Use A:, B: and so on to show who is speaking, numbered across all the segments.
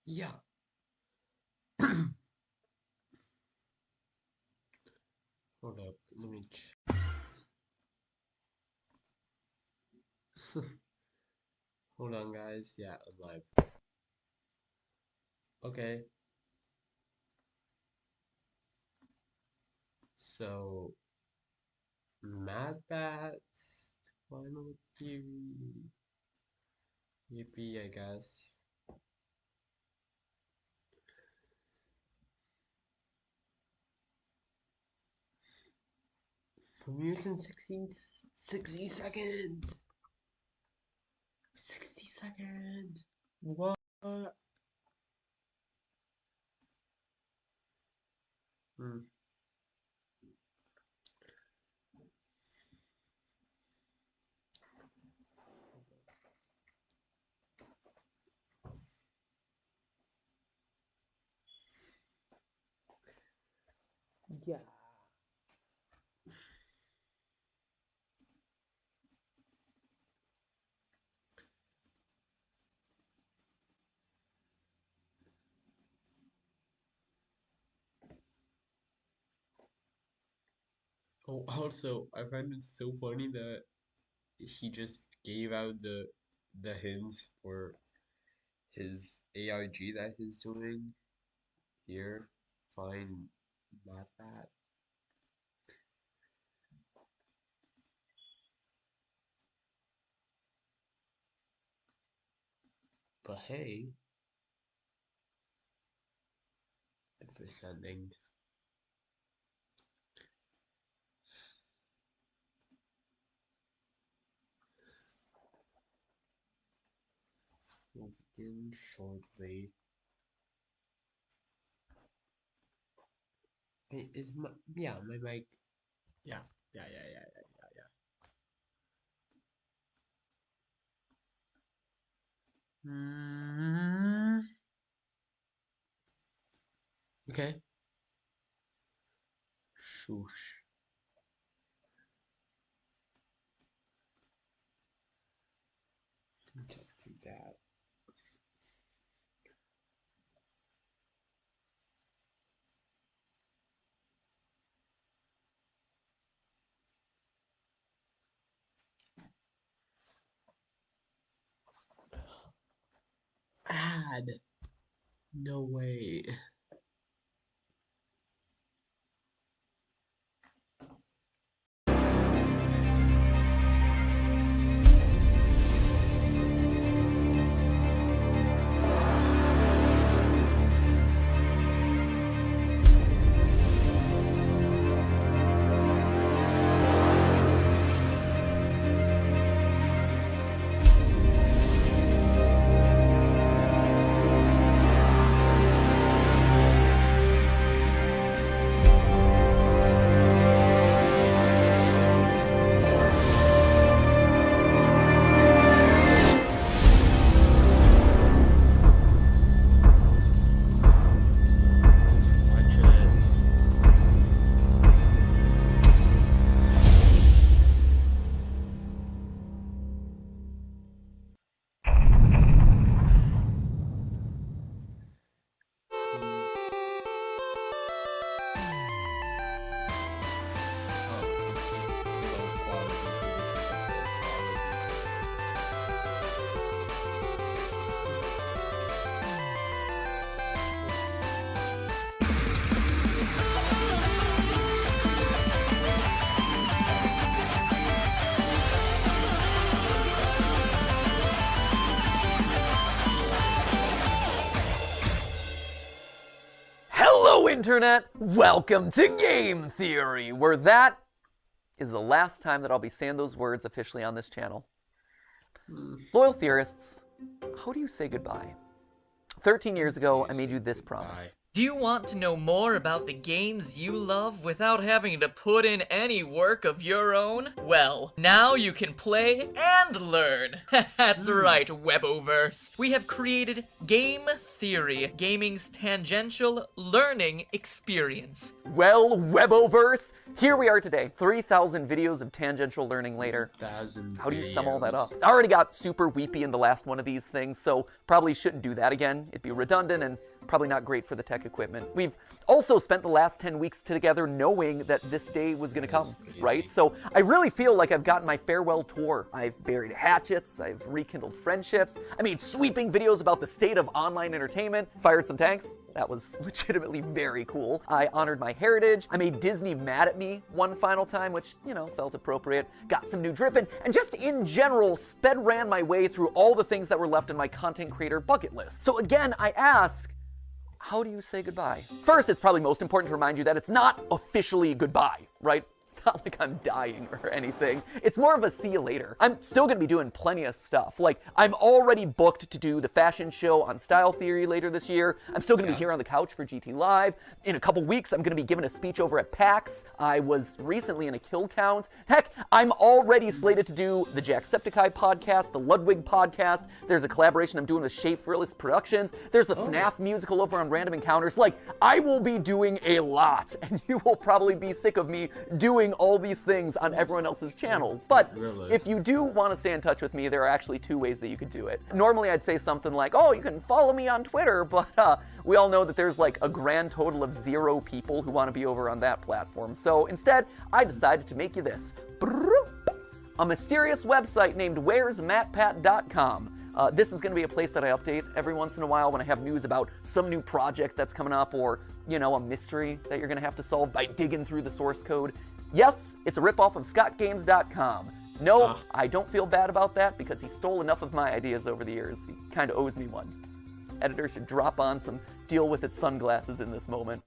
A: Yeah. Hold up, let me hold on, guys. Yeah, I'm live. Okay, so MatPat's final theory. Yippee, I guess. For using 60 seconds. 60 seconds. What? Hmm. Yeah. Oh, also, I find it so funny that he just gave out the hints for his ARG that he's doing here. Find MatPat. But hey, if we're sending, we'll begin shortly. Hey, is my my mic? Yeah, yeah. Okay. Shoosh. Just do that. Add. No way. Watch it. Oh, it's just low quality for the sake of low quality.
B: Hello, Internet! Welcome to Game Theory, where that is the last time that I'll be saying those words officially on this channel. Loyal theorists, how do you say goodbye? 13 years ago, I made you this promise.
C: Do you want to know more about the games you love without having to put in any work of your own? Well, now you can play and learn. That's right, Weboverse. We have created Game Theory, gaming's tangential learning experience.
B: Well, Weboverse, here we are today, 3,000 videos of tangential learning later.
A: 1,000
B: How do you sum all that up?
A: videos.
B: I already got super weepy in the last one of these things, so probably shouldn't do that again. It'd be redundant and probably not great for the tech equipment. We've also spent the last 10 weeks together knowing that this day was gonna come, right? So I really feel like I've gotten my farewell tour. I've buried hatchets, I've rekindled friendships, I made sweeping videos about the state of online entertainment, fired some tanks. That was legitimately very cool. I honored my heritage. I made Disney mad at me one final time, which, you know, felt appropriate. Got some new dripping, and just in general, ran my way through all the things that were left in my content creator bucket list. So again, I ask, how do you say goodbye? First, it's probably most important to remind you that it's not officially goodbye, right? It's not like I'm dying or anything. It's more of a see you later. I'm still gonna be doing plenty of stuff. Like, I'm already booked to do the fashion show on Style Theory later this year. I'm still gonna be here on the couch for GT Live. In a couple weeks, I'm gonna be giving a speech over at PAX. I was recently in a kill count. Heck, I'm already slated to do the Jacksepticeye podcast, the Ludwig podcast. There's a collaboration I'm doing with Shea Frillis Productions. There's the FNAF musical over on Random Encounters. Like, I will be doing a lot, and you will probably be sick of me doing all these things on everyone else's channels. But if you do want to stay in touch with me, there are actually two ways that you could do it. Normally I'd say something like, oh, you can follow me on Twitter, but we all know that there's like a grand total of 0 people who want to be over on that platform. So instead, I decided to make you this. A mysterious website named where'smatpat.com. This is going to be a place that I update every once in a while when I have news about some new project that's coming up, or, you know, a mystery that you're going to have to solve by digging through the source code. Yes, it's a ripoff of scottgames.com. No, I don't feel bad about that because he stole enough of my ideas over the years. He kind of owes me one. Editor should drop on some deal with it sunglasses in this moment.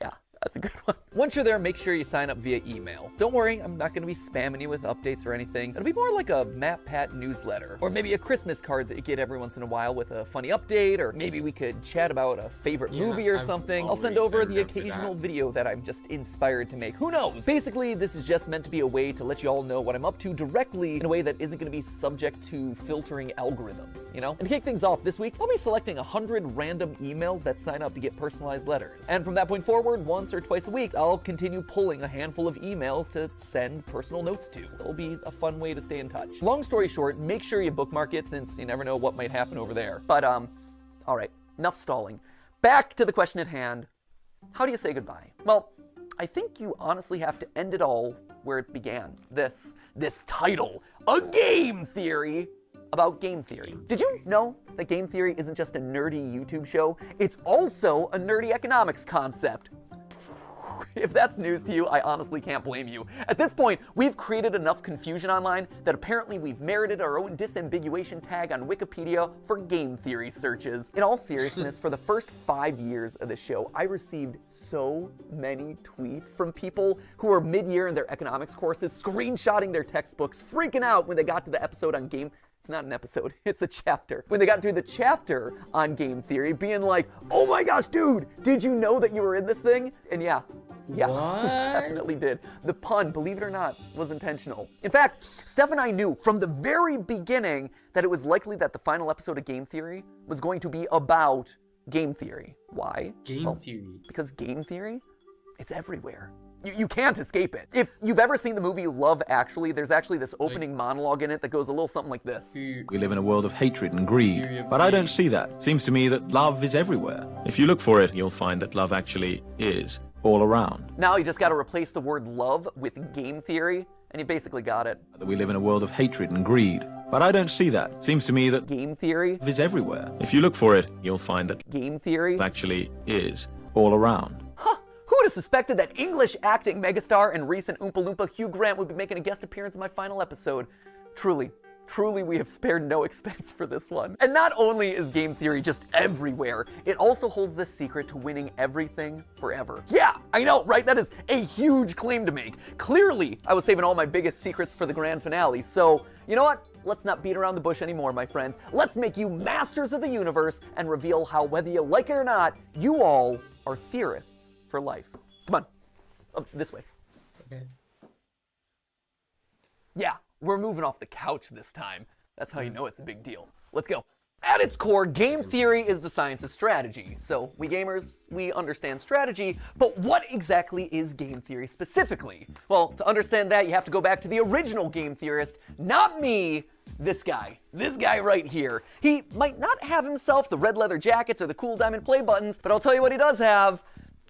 B: Yeah, that's a good one. Once you're there, make sure you sign up via email. Don't worry, I'm not going to be spamming you with updates or anything. It'll be more like a MatPat newsletter, or maybe a Christmas card that you get every once in a while with a funny update, or maybe we could chat about a favorite movie or something. I'll send over the occasional video that I'm just inspired to make. Who knows? Basically, this is just meant to be a way to let you all know what I'm up to directly in a way that isn't going to be subject to filtering algorithms, you know? And to kick things off this week, I'll be selecting 100 random emails that sign up to get personalized letters. And from that point forward, once or twice a week, I'll continue pulling a handful of emails to send personal notes to. It'll be a fun way to stay in touch. Long story short, make sure you bookmark it since you never know what might happen over there. But, all right, enough stalling. Back to the question at hand. How do you say goodbye? Well, I think you honestly have to end it all where it began. This title, A Game Theory about game theory. Did you know that game theory isn't just a nerdy YouTube show? It's also a nerdy economics concept. If that's news to you, I honestly can't blame you. At this point, we've created enough confusion online that apparently we've merited our own disambiguation tag on Wikipedia for game theory searches. In all seriousness, for the first 5 years of the show, I received so many tweets from people who were mid-year in their economics courses, screenshotting their textbooks, freaking out when they got to the episode on game. It's not an episode, it's a chapter. When they got to the chapter on game theory, being like, oh my gosh, dude, did you know that you were in this thing? And yeah, definitely did. The pun, believe it or not, was intentional. In fact, Steph and I knew from the very beginning that it was likely that the final episode of Game Theory was going to be about game theory. Why?
A: Game theory.
B: Because game theory, it's everywhere. You can't escape it. If you've ever seen the movie Love Actually, there's actually this opening monologue in it that goes a little something like this.
D: We live in a world of hatred and greed, but I don't see that. Seems to me that love is everywhere. If you look for it, you'll find that love actually is all around.
B: Now you just got to replace the word love with game theory, and you basically got it.
D: We live in a world of hatred and greed, but I don't see that. Seems to me that
B: game theory
D: is everywhere. If you look for it, you'll find that
B: game theory
D: actually is all around.
B: Who would have suspected that English acting megastar and recent Oompa Loompa Hugh Grant would be making a guest appearance in my final episode? Truly, we have spared no expense for this one. And not only is game theory just everywhere, it also holds the secret to winning everything forever. Yeah, I know, right? That is a huge claim to make. Clearly, I was saving all my biggest secrets for the grand finale, so you know what? let's not beat around the bush anymore, my friends. Let's make you masters of the universe and reveal how, whether you like it or not, you all are theorists for life. Come on. Oh, this way.
A: Okay.
B: Yeah, we're moving off the couch this time. That's how you know it's a big deal. Let's go. At its core, game theory is the science of strategy. So we gamers, we understand strategy, but what exactly is game theory specifically? Well, to understand that, you have to go back to the original game theorist, not me, this guy right here. He might not have himself the red leather jackets or the cool diamond play buttons, but I'll tell you what he does have,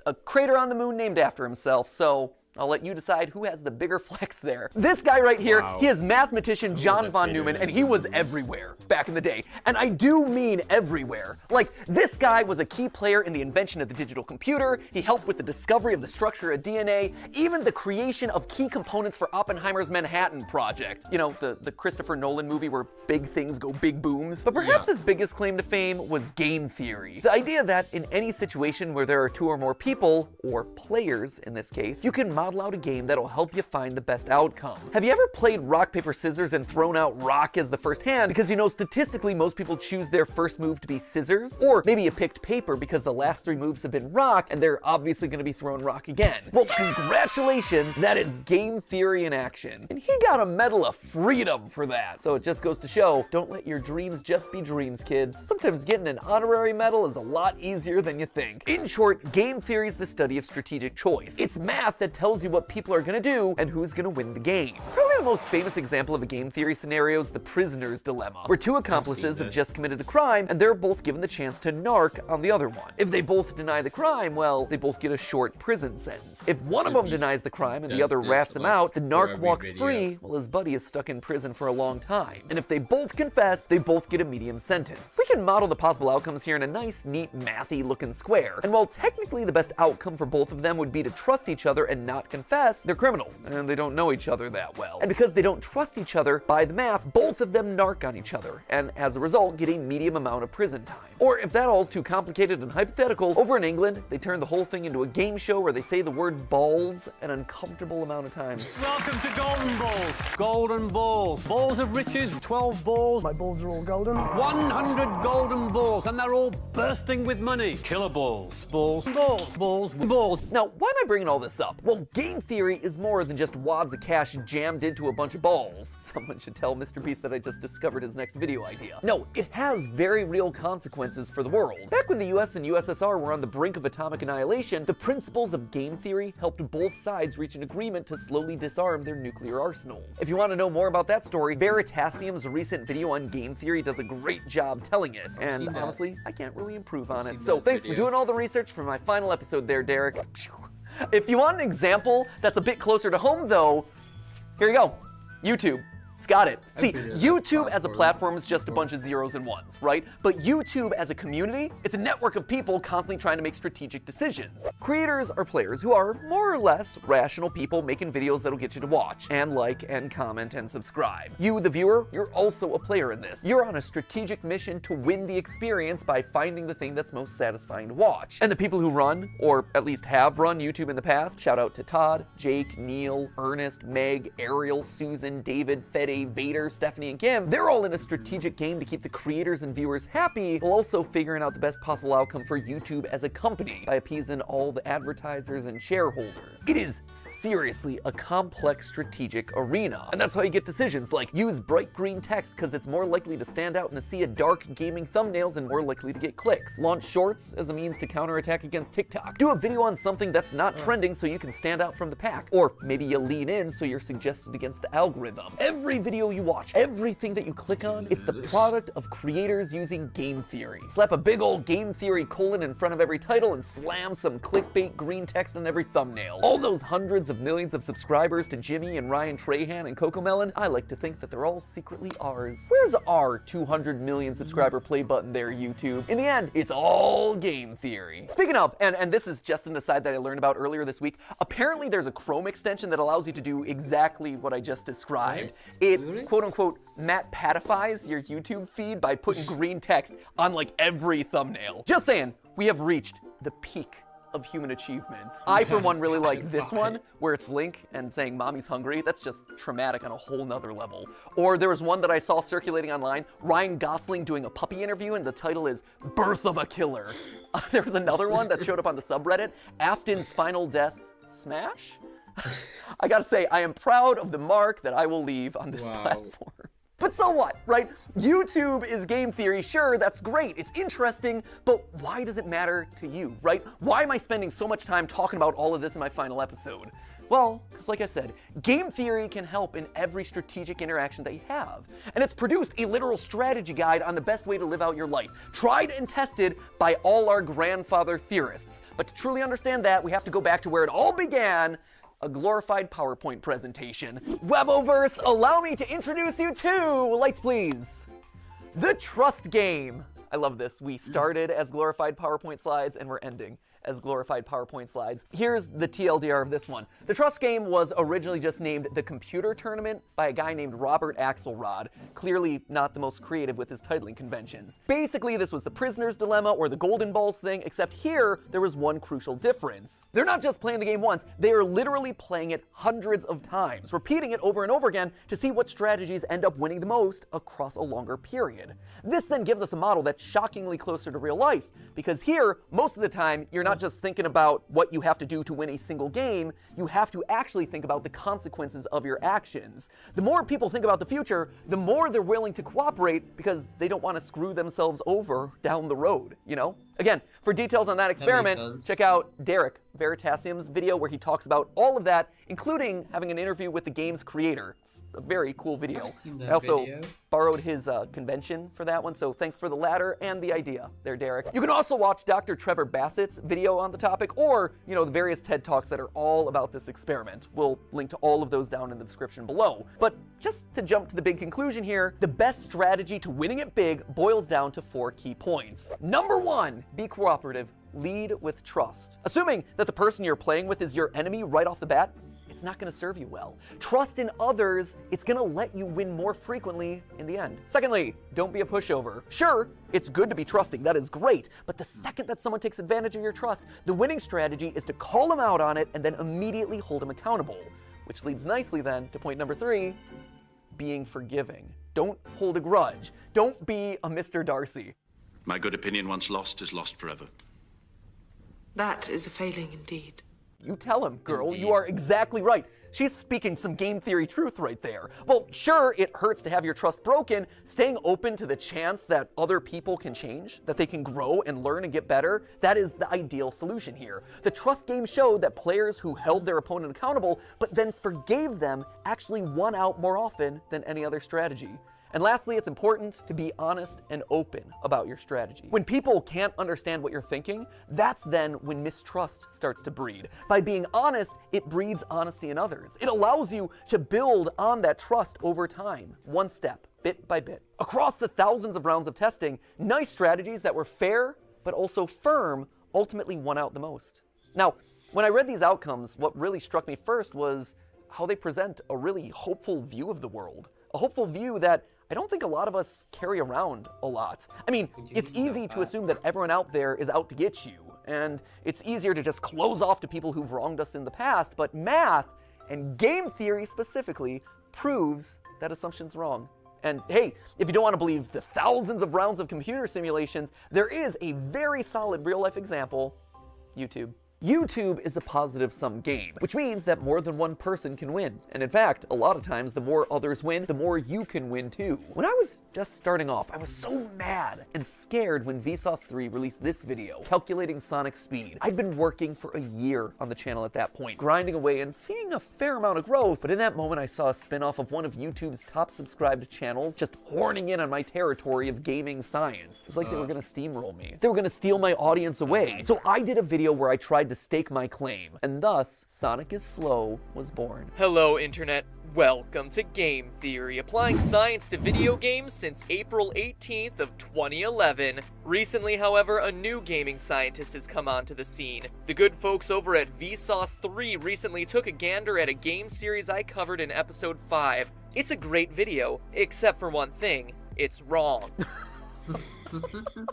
B: a crater on the moon named after himself, so I'll let you decide who has the bigger flex there. This guy right here, he is mathematician John von Neumann, and he was everywhere back in the day. And I do mean everywhere. Like, this guy was a key player in the invention of the digital computer. He helped with the discovery of the structure of DNA, even the creation of key components for Oppenheimer's Manhattan Project. You know, the Christopher Nolan movie where big things go big booms. But perhaps his biggest claim to fame was game theory. The idea that in any situation where there are two or more people, or players in this case, you can model out a game that'll help you find the best outcome. Have you ever played rock, paper, scissors and thrown out rock as the first hand because you know statistically most people choose their first move to be scissors? Or maybe you picked paper because the last 3 moves have been rock and they're obviously going to be throwing rock again. Well, congratulations, that is game theory in action. And he got a Medal of Freedom for that. So it just goes to show, don't let your dreams just be dreams, kids. Sometimes getting an honorary medal is a lot easier than you think. In short, game theory is the study of strategic choice. It's math that tells you what people are going to do and who's going to win the game. Probably the most famous example of a game theory scenario is the prisoner's dilemma, where 2 accomplices have just committed a crime and they're both given the chance to narc on the other one. If they both deny the crime, well, they both get a short prison sentence. If one of them denies the crime and the other rats him out, the narc walks free while his buddy is stuck in prison for a long time. And if they both confess, they both get a medium sentence. We can model the possible outcomes here in a nice, neat, mathy looking square. And while technically the best outcome for both of them would be to trust each other and not confess, they're criminals, and they don't know each other that well. And because they don't trust each other, by the math, both of them narc on each other, and as a result, get a medium amount of prison time. Or if that all's too complicated and hypothetical, over in England, they turn the whole thing into a game show where they say the word balls an uncomfortable amount of times.
E: Welcome to Golden Balls. Golden Balls. Balls of riches, 12 balls.
F: My balls are all golden.
E: 100 golden balls, and they're all bursting with money. Killer balls. Balls. Balls. Balls. Balls.
B: Now, why am I bringing all this up? Well, game theory is more than just wads of cash jammed into a bunch of balls. Someone should tell Mr. Beast that I just discovered his next video idea. No, it has very real consequences for the world. Back when the US and USSR were on the brink of atomic annihilation, the principles of game theory helped both sides reach an agreement to slowly disarm their nuclear arsenals. If you want to know more about that story, Veritasium's recent video on game theory does a great job telling it. And honestly, I can't really improve on it. So thanks for doing all the research for my final episode there, Derek. If you want an example that's a bit closer to home, though, here you go. YouTube. It's got it. See, YouTube as a platform is just a bunch of zeros and ones, right? But YouTube as a community, it's a network of people constantly trying to make strategic decisions. Creators are players who are more or less rational people making videos that'll get you to watch and like and comment and subscribe. You, the viewer, you're also a player in this. You're on a strategic mission to win the experience by finding the thing that's most satisfying to watch. And the people who run, or at least have run YouTube in the past, shout out to Todd, Jake, Neil, Ernest, Meg, Ariel, Susan, David, Fede, Vader, Stephanie, and Kim, they're all in a strategic game to keep the creators and viewers happy, while also figuring out the best possible outcome for YouTube as a company by appeasing all the advertisers and shareholders. It is seriously a complex strategic arena, and that's how you get decisions like use bright green text because it's more likely to stand out in a sea of dark gaming thumbnails and more likely to get clicks. Launch shorts as a means to counterattack against TikTok. Do a video on something that's not trending so you can stand out from the pack. Or maybe you lean in so you're suggested against the algorithm. Every video you watch, everything that you click on, it's the product of creators using game theory. Slap a big old game theory colon in front of every title and slam some clickbait green text on every thumbnail. All those hundreds of millions of subscribers to Jimmy and Ryan Trahan and Cocomelon, I like to think that they're all secretly ours. Where's our 200 million subscriber play button there, YouTube? In the end, it's all game theory. Speaking of, and this is just an aside that I learned about earlier this week, apparently there's a Chrome extension that allows you to do exactly what I just described. It, quote unquote, MatPatifies your YouTube feed by putting green text on like every thumbnail. Just saying, we have reached the peak of human achievements. I, for one, really like this one, where it's Link and saying, "Mommy's hungry." That's just traumatic on a whole nother level. Or there was one that I saw circulating online, Ryan Gosling doing a puppy interview, and the title is Birth of a Killer. There was another one that showed up on the subreddit, Afton's Final Death Smash? I gotta say, I am proud of the mark that I will leave on this platform. But so what, right? YouTube is game theory. Sure, that's great. It's interesting, but why does it matter to you, right? Why am I spending so much time talking about all of this in my final episode? Well, because like I said, game theory can help in every strategic interaction that you have. And it's produced a literal strategy guide on the best way to live out your life, tried and tested by all our grandfather theorists. But to truly understand that, we have to go back to where it all began, a glorified PowerPoint presentation. Weboverse, allow me to introduce you to, lights please, the trust game. I love this. We started as glorified PowerPoint slides and we're ending as glorified PowerPoint slides. Here's the TLDR of this one. The trust game was originally just named the Computer Tournament by a guy named Robert Axelrod, clearly not the most creative with his titling conventions. Basically, this was the prisoner's dilemma or the golden balls thing, except here, there was one crucial difference. They're not just playing the game once, they are literally playing it hundreds of times, repeating it over and over again to see what strategies end up winning the most across a longer period. This then gives us a model that's shockingly closer to real life, because here, most of the time, you're not just thinking about what you have to do to win a single game, you have to actually think about the consequences of your actions. The more people think about the future, the more they're willing to cooperate because they don't want to screw themselves over down the road, you know? Again, for details on that experiment, check out Derek Veritasium's video where he talks about all of that, including having an interview with the game's creator. It's a very cool video. I also borrowed his convention for that one, so thanks for the latter and the idea there, Derek. You can also watch Dr. Trevor Bassett's video on the topic, or, you know, the various TED Talks that are all about this experiment. We'll link to all of those down in the description below. But just to jump to the big conclusion here, the best strategy to winning it big boils down to 4 key points. Number 1, be cooperative. Lead with trust. Assuming that the person you're playing with is your enemy right off the bat, it's not going to serve you well. Trust in others, it's going to let you win more frequently in the end. Secondly, don't be a pushover. Sure, it's good to be trusting, that is great, but the second that someone takes advantage of your trust, the winning strategy is to call them out on it and then immediately hold them accountable. Which leads nicely then to point number 3, being forgiving. Don't hold a grudge. Don't be a Mr. Darcy.
F: My good opinion once lost is lost forever.
G: That is a failing indeed.
B: You tell him, girl. You are exactly right. She's speaking some game theory truth right there. Well, sure, it hurts to have your trust broken. Staying open to the chance that other people can change, that they can grow and learn and get better, that is the ideal solution here. The trust game showed that players who held their opponent accountable, but then forgave them, actually won out more often than any other strategy. And lastly, it's important to be honest and open about your strategy. When people can't understand what you're thinking, that's then when mistrust starts to breed. By being honest, it breeds honesty in others. It allows you to build on that trust over time, one step, bit by bit. Across the thousands of rounds of testing, nice strategies that were fair, but also firm, ultimately won out the most. Now, when I read these outcomes, what really struck me first was how they present a really hopeful view of the world. A hopeful view that I don't think a lot of us carry around a lot. I mean, it's easy to assume that everyone out there is out to get you, and it's easier to just close off to people who've wronged us in the past, but math, and game theory specifically, proves that assumption's wrong. And hey, if you don't want to believe the thousands of rounds of computer simulations, there is a very solid real-life example, YouTube. YouTube is a positive-sum game, which means that more than one person can win. And in fact, a lot of times, the more others win, the more you can win too. When I was just starting off, I was so mad and scared when Vsauce 3 released this video, calculating Sonic's speed. I'd been working for a year on the channel at that point, grinding away and seeing a fair amount of growth, but in that moment I saw a spin-off of one of YouTube's top subscribed channels just horning in on my territory of gaming science. It was like they were gonna steamroll me. They were gonna steal my audience away. So I did a video where I tried to stake my claim, and thus Sonic is Slow was born.
C: Hello, Internet. Welcome to Game Theory, applying science to video games since April 18th of 2011. Recently, however, a new gaming scientist has come onto the scene. The good folks over at Vsauce 3 recently took a gander at a game series I covered in episode 5. It's a great video, except for one thing, it's wrong.
B: Listen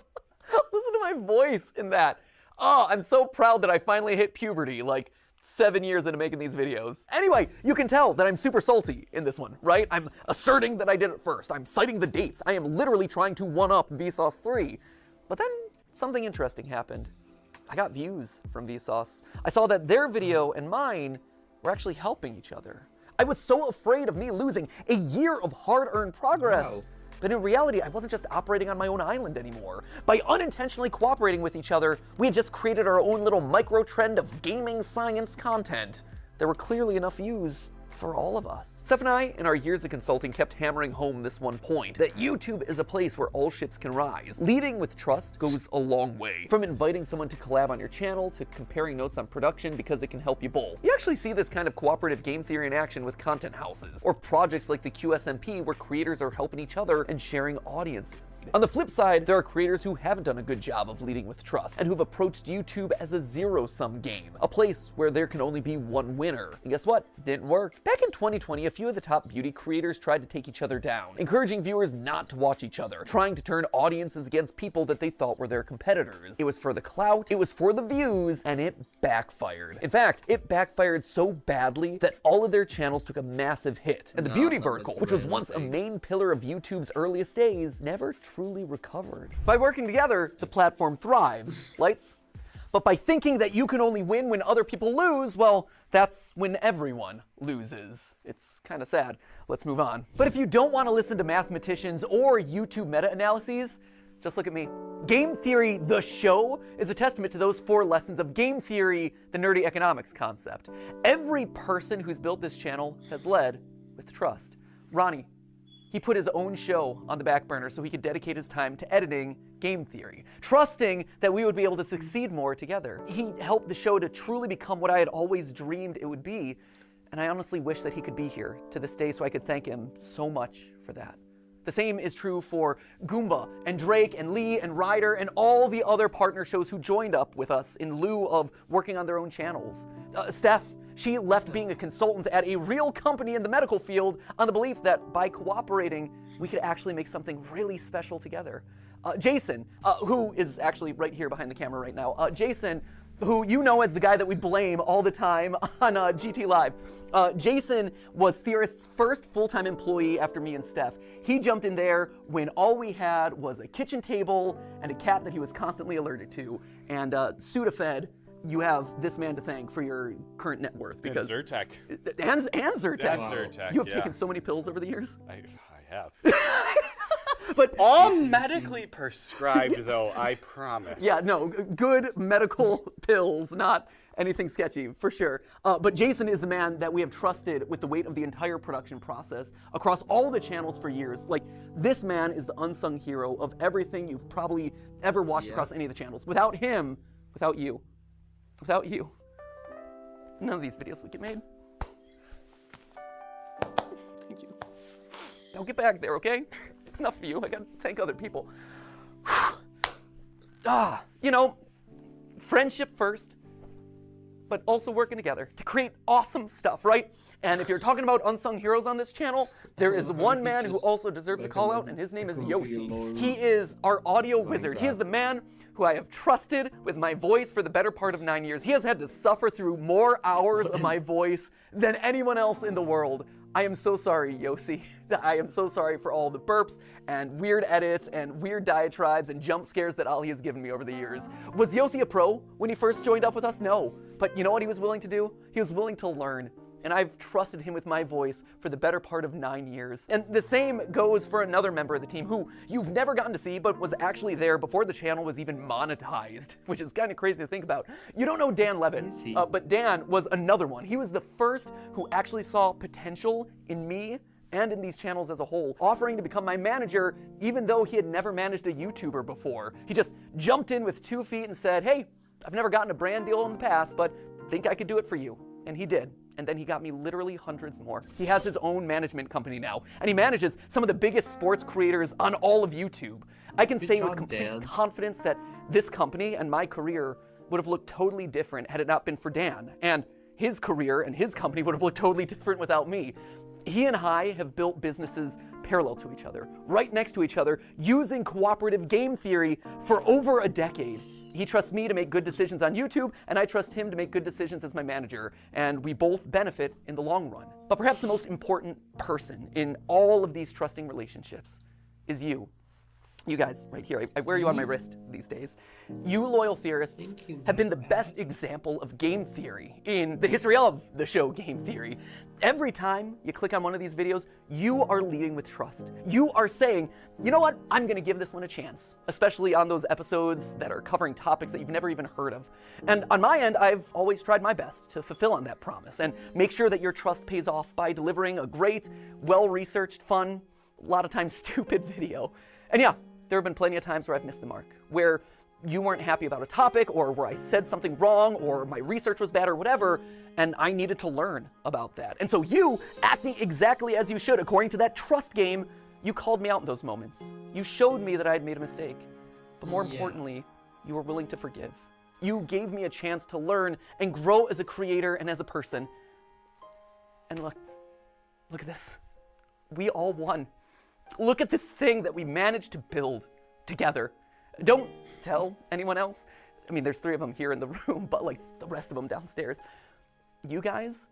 B: to my voice in that. Oh, I'm so proud that I finally hit puberty, like 7 years into making these videos. Anyway, you can tell that I'm super salty in this one, right? I'm asserting that I did it first. I'm citing the dates. I am literally trying to one-up Vsauce 3. But then something interesting happened. I got views from Vsauce. I saw that their video and mine were actually helping each other. I was so afraid of me losing a year of hard-earned progress.
A: Wow.
B: But in reality, I wasn't just operating on my own island anymore. By unintentionally cooperating with each other, we had just created our own little micro-trend of gaming science content. There were clearly enough views for all of us. Steph and I, in our years of consulting, kept hammering home this one point, that YouTube is a place where all ships can rise. Leading with trust goes a long way. From inviting someone to collab on your channel, to comparing notes on production because it can help you both. You actually see this kind of cooperative game theory in action with content houses, or projects like the QSMP where creators are helping each other and sharing audiences. On the flip side, there are creators who haven't done a good job of leading with trust, and who've approached YouTube as a zero-sum game, a place where there can only be one winner. And guess what? It didn't work. Back in 2020, a few of the top beauty creators tried to take each other down, encouraging viewers not to watch each other, trying to turn audiences against people that they thought were their competitors. It was for the clout, it was for the views, and it backfired. In fact, it backfired so badly that all of their channels took a massive hit, and the beauty vertical, which was once a main pillar of YouTube's earliest days, never truly recovered. By working together, the platform thrives. Lights? But by thinking that you can only win when other people lose, well, that's when everyone loses. It's kind of sad. Let's move on. But if you don't want to listen to mathematicians or YouTube meta-analyses, just look at me. Game Theory, the show, is a testament to those 4 lessons of game theory, the nerdy economics concept. Every person who's built this channel has led with trust. Ronnie, he put his own show on the back burner so he could dedicate his time to editing Game Theory, trusting that we would be able to succeed more together. He helped the show to truly become what I had always dreamed it would be, and I honestly wish that he could be here to this day so I could thank him so much for that. The same is true for Goomba and Drake and Lee and Ryder and all the other partner shows who joined up with us in lieu of working on their own channels. Steph, she left being a consultant at a real company in the medical field on the belief that by cooperating, we could actually make something really special together. Jason, who is actually right here behind the camera right now, Jason, who you know as the guy that we blame all the time on GT Live. Jason was Theorist's first full-time employee after me and Steph. He jumped in there when all we had was a kitchen table and a cat that he was constantly allergic to. And Sudafed, you have this man to thank for your current net worth. Because
H: and Zyrtec.
B: And Zyrtec.
H: And Zyrtec,
B: You have
H: yeah.
B: taken so many pills over the years.
H: I have.
B: But
H: All medically prescribed, though, I promise.
B: yeah, no, good medical pills, not anything sketchy, for sure. But Jason is the man that we have trusted with the weight of the entire production process across all the channels for years. Like, this man is the unsung hero of everything you've probably ever watched across any of the channels. Without him, without you, none of these videos would get made. Thank you. Now get back there, okay? Enough for you. I gotta thank other people. You know, friendship first, but also working together to create awesome stuff, right? And if you're talking about unsung heroes on this channel, there is one man who also deserves a call out, and his name is Yossi. He is our audio wizard. He is the man who I have trusted with my voice for the better part of 9 years. He has had to suffer through more hours of my voice than anyone else in the world. I am so sorry, Yossi. I am so sorry for all the burps and weird edits and weird diatribes and jump scares that Ali has given me over the years. Was Yossi a pro when he first joined up with us? No. But you know what he was willing to do? He was willing to learn. And I've trusted him with my voice for the better part of 9 years. And the same goes for another member of the team who you've never gotten to see, but was actually there before the channel was even monetized, which is kind of crazy to think about. You don't know Dan Levin, but Dan was another one. He was the first who actually saw potential in me and in these channels as a whole, offering to become my manager even though he had never managed a YouTuber before. He just jumped in with 2 feet and said, hey, I've never gotten a brand deal in the past, but think I could do it for you. And he did. And then he got me literally hundreds more. He has his own management company now, and he manages some of the biggest sports creators on all of YouTube. I can say with complete confidence that this company and my career would have looked totally different had it not been for Dan. And his career and his company would have looked totally different without me. He and I have built businesses parallel to each other, right next to each other, using cooperative game theory for over a decade. He trusts me to make good decisions on YouTube, and I trust him to make good decisions as my manager, and we both benefit in the long run. But perhaps the most important person in all of these trusting relationships is you. You guys, right here, I wear you on my wrist these days. You loyal theorists have been the best example of game theory in the history of the show Game Theory. Every time you click on one of these videos, you are leading with trust. You are saying, you know what, I'm gonna give this one a chance, especially on those episodes that are covering topics that you've never even heard of. And on my end, I've always tried my best to fulfill on that promise and make sure that your trust pays off by delivering a great, well-researched, fun, a lot of times stupid video. And yeah, there have been plenty of times where I've missed the mark, where you weren't happy about a topic, or where I said something wrong, or my research was bad, or whatever, and I needed to learn about that. And so you, acting exactly as you should, according to that trust game, you called me out in those moments. You showed me that I had made a mistake. But more importantly, you were willing to forgive. You gave me a chance to learn and grow as a creator and as a person. And look at this. We all won. Look at this thing that we managed to build together. Don't tell anyone else. I mean, there's 3 of them here in the room, but like the rest of them downstairs. You guys,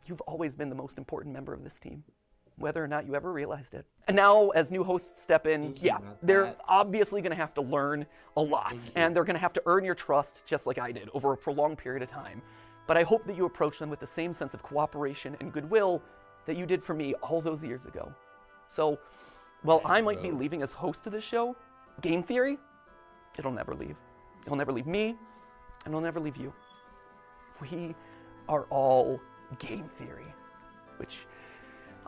B: you've always been the most important member of this team, whether or not you ever realized it. And now, as new hosts step in, they're obviously gonna have to learn a lot, and they're gonna have to earn your trust just like I did over a prolonged period of time. But I hope that you approach them with the same sense of cooperation and goodwill that you did for me all those years ago. So, while I might be leaving as host of this show, Game Theory, it'll never leave. It'll never leave me, and it'll never leave you. We are all Game Theory, which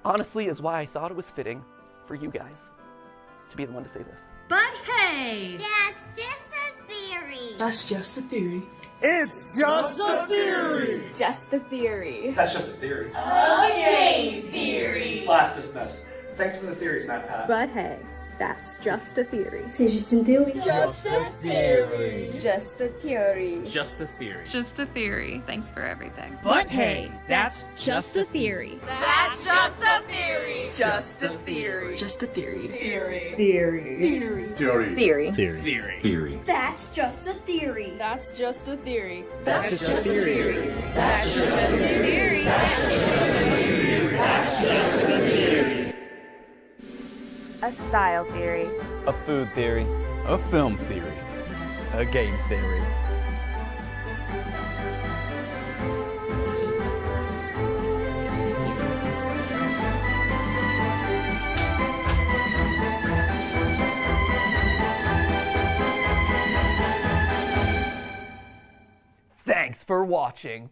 B: honestly is why I thought it was fitting for you guys to be the one to say this.
I: But hey!
J: That's just a theory.
G: That's just a theory.
K: It's just a theory!
L: Just a theory.
K: That's just a theory.
I: A game theory!
K: Class dismissed. Thanks for the theories, MatPat.
L: But hey, that's just a theory.
J: C'est juste une théorie.
K: Just a theory.
L: Just a theory.
H: Just a theory.
M: Just a theory. Thanks for everything.
I: But hey, that's just a theory.
M: That's just a theory.
I: Just a theory.
G: Just a theory.
I: Theory.
L: Theory.
K: Theory.
L: Theory.
H: Theory. Theory.
J: That's just a theory.
L: That's just a theory.
K: That's just a theory.
I: That's just a theory.
K: That's just a theory.
L: A style theory.
N: A food theory.
O: A film theory.
N: A game theory.
B: Thanks for watching.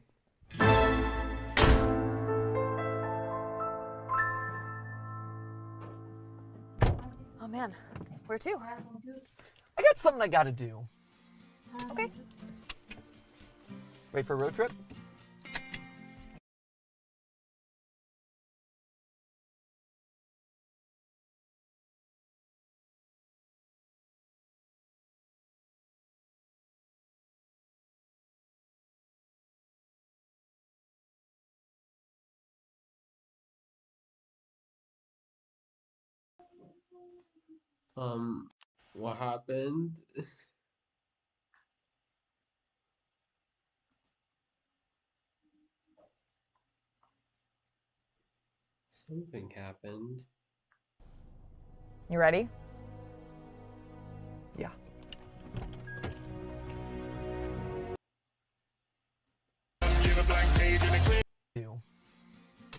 M: Oh man, where to?
B: I got something I gotta do.
M: Okay.
B: Ready for a road trip?
A: What happened? Something happened.
M: You ready?
B: Yeah.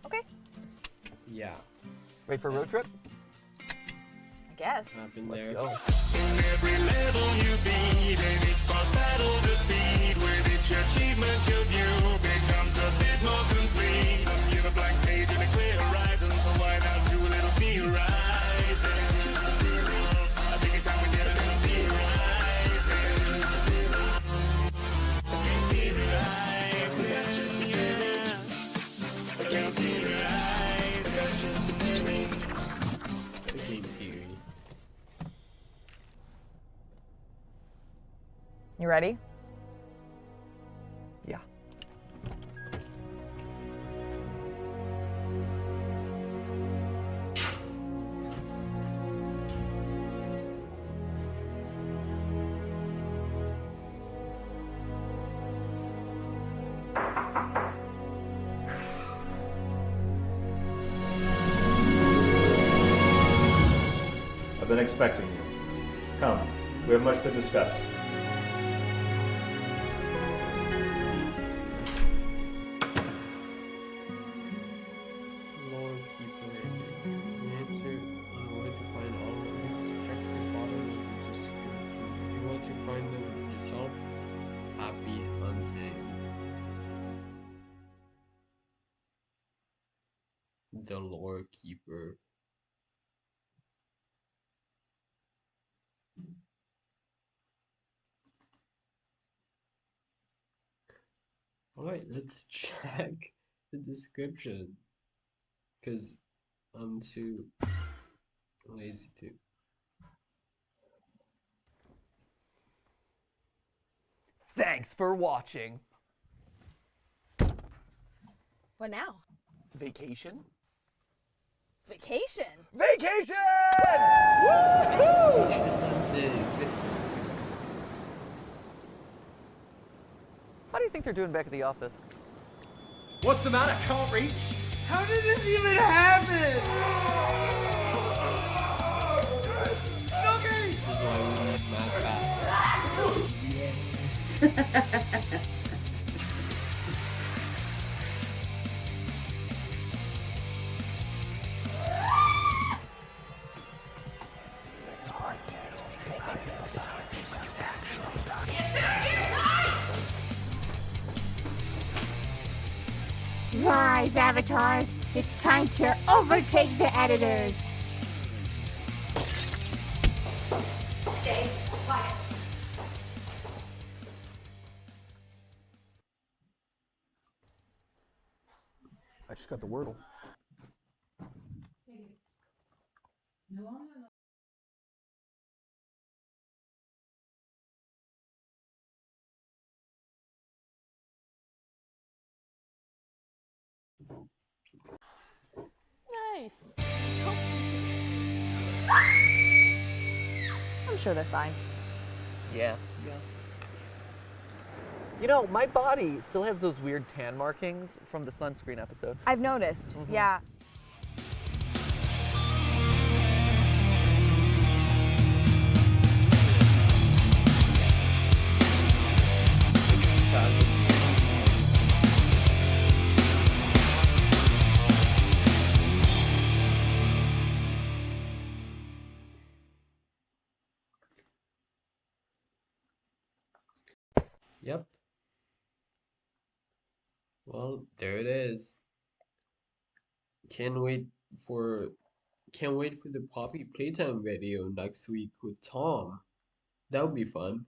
M: Okay.
A: Yeah.
B: Ready for a road trip?
M: I guess.
A: Happened
B: Let's
A: there.
B: go.
K: Every level you beat, and it's boss battle defeat. With each achievement your view becomes a bit more complete. Give a blank page and a clear horizon, so why not do a little theorizing? I think it's time we did a little theorizing. Theorizing, yeah. I can't theorize, that's just a theory.
A: Game theory.
M: You ready?
B: Yeah.
O: expecting you. Come, we have much to discuss.
A: Lord keeper. Answer on where to find all relics. Check the bottom of the description. If you want to find them yourself, happy hunting. The lore keeper. Alright, let's check the description. Because I'm too lazy to.
B: Thanks for watching.
M: What now?
B: Vacation?
M: Vacation.
B: Vacation! How do you think they're doing back at the office?
E: What's the matter? Can't reach?
K: How did this even happen?
A: This is why we need MatPat's.
J: Rise, avatars. It's time to overtake the editors. Stay quiet.
N: I just got the Wordle.
M: Nice. I'm sure they're fine.
B: Yeah. You know, my body still has those weird tan markings from the sunscreen episode.
M: I've noticed. Yeah.
A: Yep. Well, there it is. Can't wait for the Poppy Playtime video next week with Tom. That would be fun.